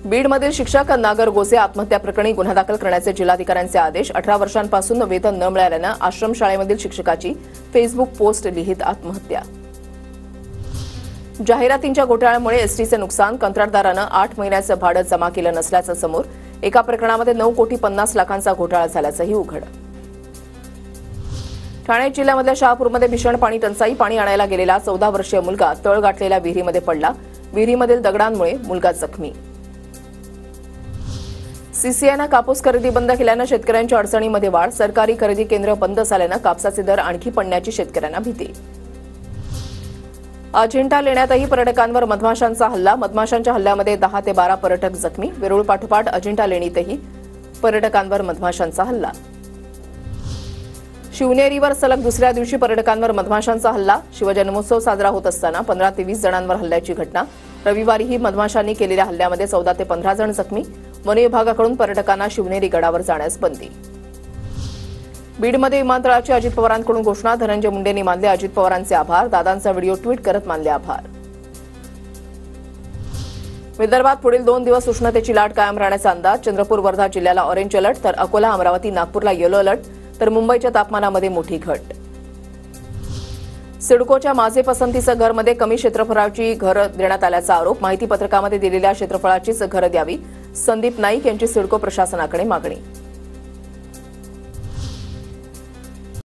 बीडमधील शिक्षक नागर गोसे आत्महत्या प्रकरणी गुन्हा दाखल करण्याचे जिल्हाधिकाऱ्यांचे आदेश। 18 वर्षांपासून वेतन न मिळाल्याने आश्रमशाळेमधील शिक्षकाची फेसबुक पोस्ट लिहित आत्महत्या। जाहिरातींच्या घोटाळ्यामुळे एसटीचे नुकसान, कंत्राटदारानं 8 महिन्याचं भाडं जमा केलं नसल्याचं समोर। एका प्रकरणामध्ये 9,50,00,000चा घोटाळा झाल्याचंही उघड। ठाणे जिल्ह्यामधल्या शहापूरमध्ये भीषण पाणी टंचाई। पाणी आणायला गेलेला 14 वर्षीय मुलगा तळ गाठलेल्या विहिरीमध्ये पडला। विहिरीमधील दगडांमुळे मुलगा जखमी। सीसीआयनं कापूस खरेदी बंद केल्यानं शेतकऱ्यांच्या अडचणीमध्ये वाढ। सरकारी खरेदी केंद्र बंद झाल्यानं कापसाचे दर आणखी पडण्याची शेतकऱ्यांना भीती। अजिंठा लेण्यातही पर्यटकांवर मधमाशांचा हल्ला। मधमाशांच्या हल्ल्यामध्ये 10 ते 12 पर्यटक जखमी। वेरूळ पाठोपाठ अजिंठा लेणीतही पर्यटकांवर मधमाशांचा हल्ला। शिवनेरीवर सलग दुसऱ्या दिवशी पर्यटकांवर मधमाशांचा हल्ला। शिवजन्मोत्सव साजरा होत असताना 15 ते 20 जणांवर हल्ल्याची घटना। रविवारीही मधमाशांनी केलेल्या हल्ल्यामध्ये 14 ते 15 जण जखमी। वन विभागाकडून पर्यटकांना शिवनेरी गडावर जाण्यास बंदी। बीडमध्ये विमानतळाची अजित पवारांकडून घोषणा। धनंजय मुंडेंनी मानले अजित पवारांचे आभार। दादांचा व्हिडिओ ट्विट करत मानले आभार। विदर्भात पुढील 2 दिवस उष्णतेची लाट कायम राहण्याचा अंदाज। चंद्रपूर वर्धा जिल्ह्याला ऑरेंज अलर्ट, तर अकोला अमरावती नागपूरला येलो अलर्ट, तर मुंबईच्या तापमानामध्ये मोठी घट। सिडकोच्या माझे पसंतीचं घरमध्ये कमी क्षेत्रफळाची घरं देण्यात आल्याचा आरोप। माहिती पत्रकामध्ये दिलेल्या क्षेत्रफळाचीच घरं द्यावी। संदीप नाईक यांची सिडको प्रशासनाकडे मागणी।